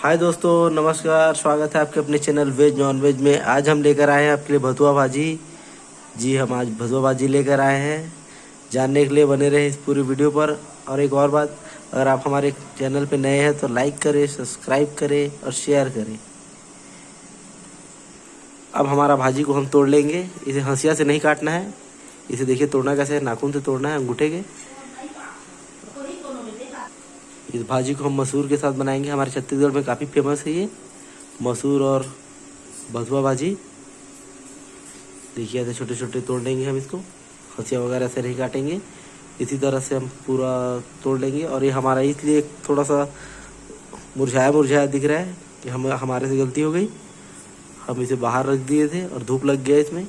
हाय दोस्तों, नमस्कार। स्वागत है आपके अपने चैनल वेज नॉन वेज में। आज हम लेकर आए हैं आपके लिए भथुआ भाजी। जी, हम आज भथुआ भाजी लेकर आए हैं। जानने के लिए बने रहे इस पूरी वीडियो पर। और एक और बात, अगर आप हमारे चैनल पे नए हैं तो लाइक करें, सब्सक्राइब करें और शेयर करें। अब हमारा भाजी को हम तोड़ लेंगे। इसे हंसिया से नहीं काटना है। इसे देखिए तोड़ना कैसे है, नाखून से तोड़ना है, अंगूठे के। इस भाजी को हम मसूर के साथ बनाएंगे। हमारे छत्तीसगढ़ में काफ़ी फेमस है ये मसूर और भथुआ भाजी। देखिए ऐसे छोटे छोटे तोड़ लेंगे हम इसको। हंसिया वगैरह से नहीं काटेंगे, इसी तरह से हम पूरा तोड़ लेंगे। और ये हमारा इसलिए थोड़ा सा मुरझाया मुरझाया दिख रहा है कि हमारे से गलती हो गई। हम इसे बाहर रख दिए थे और धूप लग गया इसमें,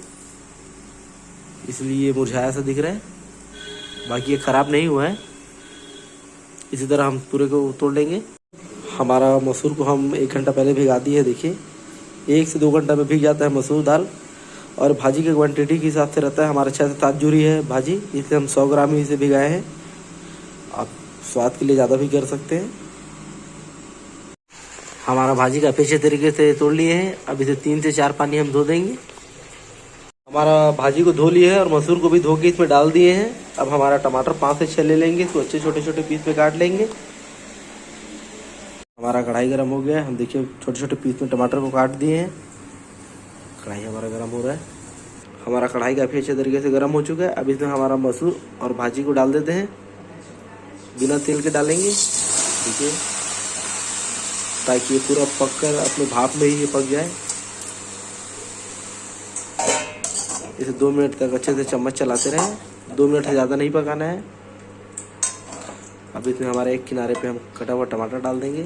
इसलिए ये मुरझाया सा दिख रहा है। बाकी ये ख़राब नहीं हुआ है। इसी तरह हम पूरे को तोड़ लेंगे। हमारा मसूर को हम 1 घंटा पहले भिगा दिए। देखिए 1 से 2 घंटा में भीग जाता है मसूर दाल। और भाजी के क्वांटिटी के हिसाब से रहता है। हमारा 6 से 7 जूरी है भाजी, इसलिए हम 100 ग्राम ही इसे भिगाए हैं। आप स्वाद के लिए ज़्यादा भी कर सकते हैं। हमारा भाजी काफ़ी अच्छे तरीके से तोड़ लिए हैं। अब इसे 3 से 4 पानी हम धो देंगे। हमारा भाजी को धो लिए है और मसूर को भी धो के इसमें डाल दिए हैं। अब हमारा टमाटर 5 से 6 ले लेंगे। इसको अच्छे छोटे छोटे पीस में काट लेंगे। हमारा कढ़ाई गर्म हो गया है। हम देखिए छोटे छोटे पीस में टमाटर को काट दिए हैं। कढ़ाई हमारा गर्म हो रहा है। हमारा कढ़ाई काफ़ी अच्छे तरीके से गर्म हो चुका है। अब इसमें हमारा मसूर और भाजी को डाल देते हैं। बिना तेल के डालेंगे, देखिए, ताकि ये पूरा पक कर अपने भाप में ही ये पक जाए। इसे 2 मिनट तक अच्छे से चम्मच चलाते रहें। 2 मिनट से ज़्यादा नहीं पकाना है। अब इसमें हमारे एक किनारे पे हम कटा हुआ टमाटर डाल देंगे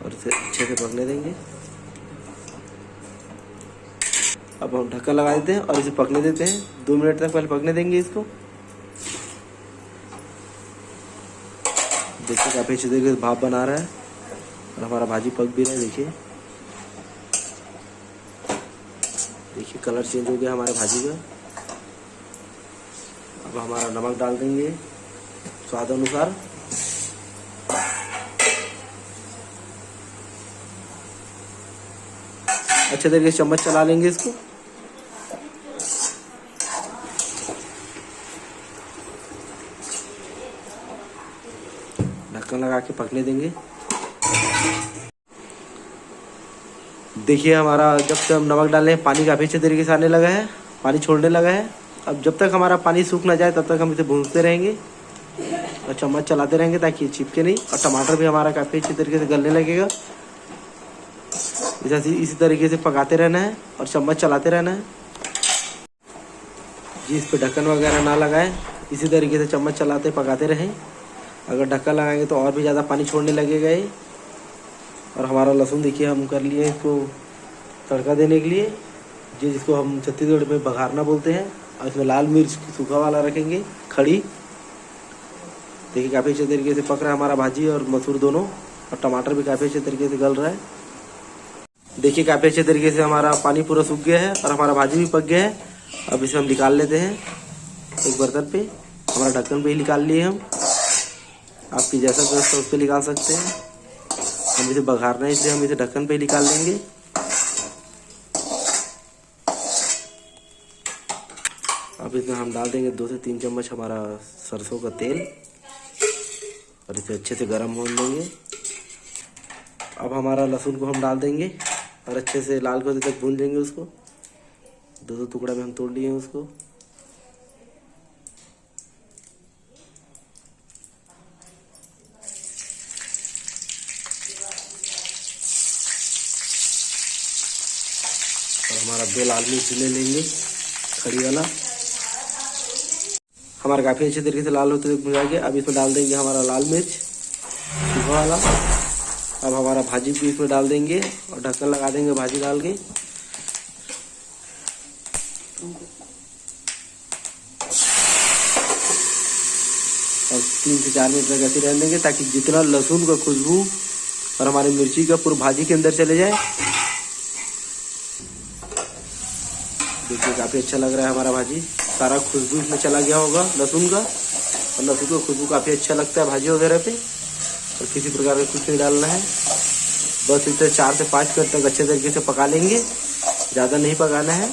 और इसे अच्छे से पकने देंगे। अब हम ढक्कन लगा देते हैं और इसे पकने देते हैं। 2 मिनट तक पहले पकने देंगे इसको। देखिए काफ़ी अच्छे तरीके से भाप बना रहा है और हमारा भाजी पक भी रहा है। देखिए कलर चेंज हो गया हमारे भाजी का। अब हमारा नमक डाल देंगे स्वाद अनुसार। अच्छे तरीके से चम्मच चला लेंगे इसको। ढक्कन लगा के पकने देंगे। देखिए हमारा जब से हम नमक डाले हैं पानी काफ़ी अच्छे तरीके से आने लगा है, पानी छोड़ने लगा है। अब जब तक हमारा पानी सूख ना जाए तब तक हम इसे भूनते रहेंगे और चम्मच चलाते रहेंगे ताकि ये चिपके नहीं। और टमाटर भी हमारा काफ़ी अच्छे तरीके से गलने लगेगा। इसी तरीके से पकाते रहना है और चम्मच चलाते रहना है। जी, इस पर ढक्कन वगैरह ना लगाएं। इसी तरीके से चम्मच चलाते पकाते रहें। अगर ढक्कन लगाएंगे तो और भी ज़्यादा पानी छोड़ने लगेगा ये। और हमारा लहसुन देखिए हम कर लिए इसको तड़का देने के लिए, जिसको हम छत्तीसगढ़ में बघारना बोलते हैं। और इसमें लाल मिर्च सूखा वाला रखेंगे, खड़ी। देखिए काफ़ी अच्छे तरीके से पक रहा है हमारा भाजी और मसूर दोनों। और टमाटर भी काफ़ी अच्छे तरीके से गल रहा है। देखिए काफ़ी अच्छे तरीके से हमारा पानी पूरा सूख गया है और हमारा भाजी भी पक गया है। अब इसे हम निकाल लेते हैं एक बर्तन पे। हमारा ढक्कन पे ही निकाल लिए हम। आपकी जैसा व्यवस्था उस पर निकाल सकते हैं। हम इसे बघारना है इसलिए हम इसे ढक्कन पे ही निकाल लेंगे। अब इसमें हम डाल देंगे 2 से 3 चम्मच हमारा सरसों का तेल और इसे अच्छे से गर्म होने देंगे। अब हमारा लहसुन को हम डाल देंगे और अच्छे से लाल होने तक भून देंगे उसको। 2 टुकड़ा में हम तोड़ लिए हैं उसको। और हमारा 2 लाल मिर्च ले लेंगे, खड़ी वाला। हमारा काफ़ी अच्छे तरीके से लाल होते तक भुजा के अब इसमें डाल देंगे हमारा लाल मिर्च सूखा वाला। अब हमारा भाजी भी इसमें डाल देंगे और ढक्कन लगा देंगे भाजी डाल के। और 3 से 4 मिनट तक ऐसे रहने देंगे ताकि जितना लहसुन का खुशबू और हमारी मिर्ची का पूरा भाजी के अंदर चले जाए। देखिए काफ़ी अच्छा लग रहा है हमारा भाजी। सारा खुशबू इसमें चला गया होगा लहसुन का। और लहसुन का खुशबू काफ़ी अच्छा लगता है भाजी वगैरह पे। और किसी प्रकार का कुछ नहीं डालना है। बस इसे 4 से 5 मिनट तक अच्छे तरीके से पका लेंगे। ज़्यादा नहीं पकाना है,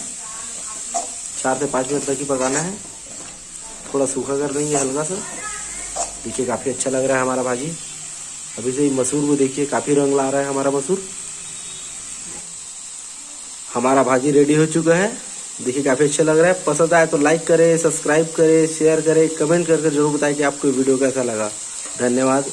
4 से 5 मिनट तक ही पकाना है। थोड़ा सूखा कर देंगे हल्का सा। देखिए काफ़ी अच्छा लग रहा है हमारा भाजी। अभी से ही मसूर को देखिए काफ़ी रंग ला रहा है हमारा मसूर। हमारा भाजी रेडी हो चुका है। देखिए काफ़ी अच्छा लग रहा है। पसंद आए तो लाइक करें, सब्सक्राइब करें, शेयर करें, कमेंट करके जरूर बताएं कि आपको वीडियो कैसा लगा। धन्यवाद।